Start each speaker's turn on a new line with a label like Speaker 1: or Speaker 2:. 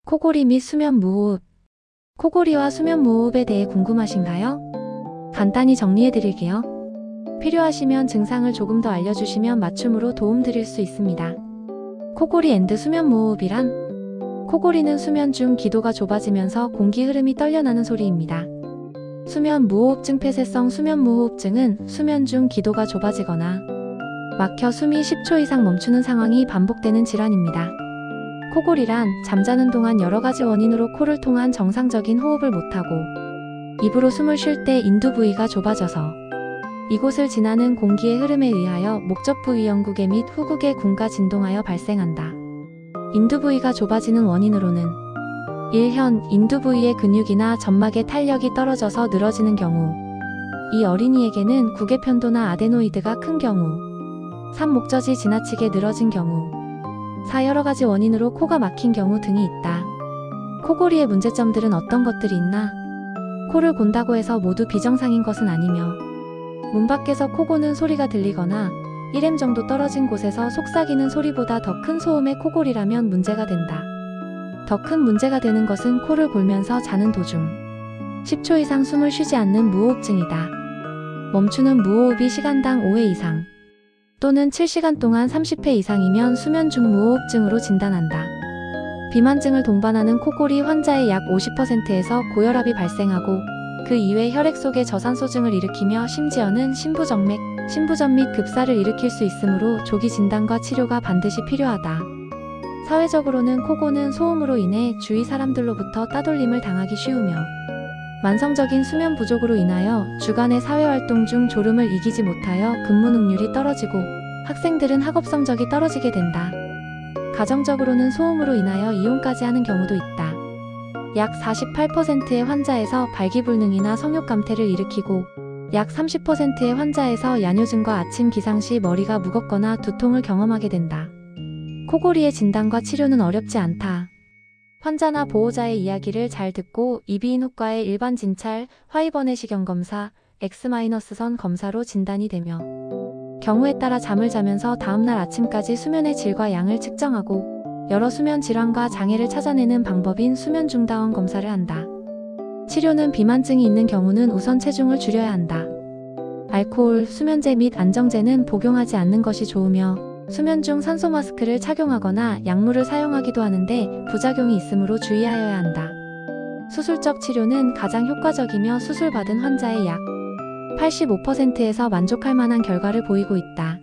Speaker 1: 코골이 및 수면 무호흡. 코골이와 수면 무호흡에 대해 궁금하신가요? 간단히 정리해 드릴게요. 필요하시면 증상을 조금 더 알려주시면 맞춤으로 도움 드릴 수 있습니다. 코골이 앤드 수면 무호흡이란, 코골이는 수면 중 기도가 좁아지면서 공기 흐름이 떨려나는 소리입니다. 수면 무호흡증 폐쇄성 수면 무호흡증은 수면 중 기도가 좁아지거나 막혀 숨이 10초 이상 멈추는 상황이 반복되는 질환입니다. 코골이란 잠자는 동안 여러 가지 원인으로 코를 통한 정상적인 호흡을 못하고 입으로 숨을 쉴 때 인두 부위가 좁아져서 이곳을 지나는 공기의 흐름에 의하여 목젖 부위 영구개 및 후구개 군가 진동하여 발생한다. 인두 부위가 좁아지는 원인으로는 1현 인두 부위의 근육이나 점막의 탄력이 떨어져서 늘어지는 경우, 2 어린이에게는 구개 편도나 아데노이드가 큰 경우, 3 목젖이 지나치게 늘어진 경우, 4 여러 가지 원인으로 코가 막힌 경우 등이 있다. 코골이의 문제점들은 어떤 것들이 있나? 코를 곤다고 해서 모두 비정상인 것은 아니며, 문 밖에서 코 고는 소리가 들리거나 1m 정도 떨어진 곳에서 속삭이는 소리보다 더 큰 소음의 코골이라면 문제가 된다. 더 큰 문제가 되는 것은 코를 골면서 자는 도중 10초 이상 숨을 쉬지 않는 무호흡증이다. 멈추는 무호흡이 시간당 5회 이상 또는 7시간 동안 30회 이상이면 수면 중 무호흡증으로 진단한다. 비만증을 동반하는 코골이 환자의 약 50%에서 고혈압이 발생하고 그 이외 혈액 속의 저산소증을 일으키며 심지어는 심부정맥, 심부전 및 급사를 일으킬 수 있으므로 조기 진단과 치료가 반드시 필요하다. 사회적으로는 코고는 소음으로 인해 주위 사람들로부터 따돌림을 당하기 쉬우며 만성적인 수면 부족으로 인하여 주간의 사회활동 중 졸음을 이기지 못하여 근무 능률이 떨어지고 학생들은 학업 성적이 떨어지게 된다. 가정적으로는 소음으로 인하여 이혼까지 하는 경우도 있다. 약 48%의 환자에서 발기불능이나 성욕감퇴를 일으키고 약 30%의 환자에서 야뇨증과 아침 기상 시 머리가 무겁거나 두통을 경험하게 된다. 코골이의 진단과 치료는 어렵지 않다. 환자나 보호자의 이야기를 잘 듣고 이비인후과의 일반 진찰, 화이번내시경 검사, X-선 검사로 진단이 되며 경우에 따라 잠을 자면서 다음날 아침까지 수면의 질과 양을 측정하고 여러 수면 질환과 장애를 찾아내는 방법인 수면 중다원 검사를 한다. 치료는 비만증이 있는 경우는 우선 체중을 줄여야 한다. 알코올, 수면제 및 안정제는 복용하지 않는 것이 좋으며 수면 중 산소 마스크를 착용하거나 약물을 사용하기도 하는데 부작용이 있으므로 주의하여야 한다. 수술적 치료는 가장 효과적이며 수술받은 환자의 약 85%에서 만족할 만한 결과를 보이고 있다.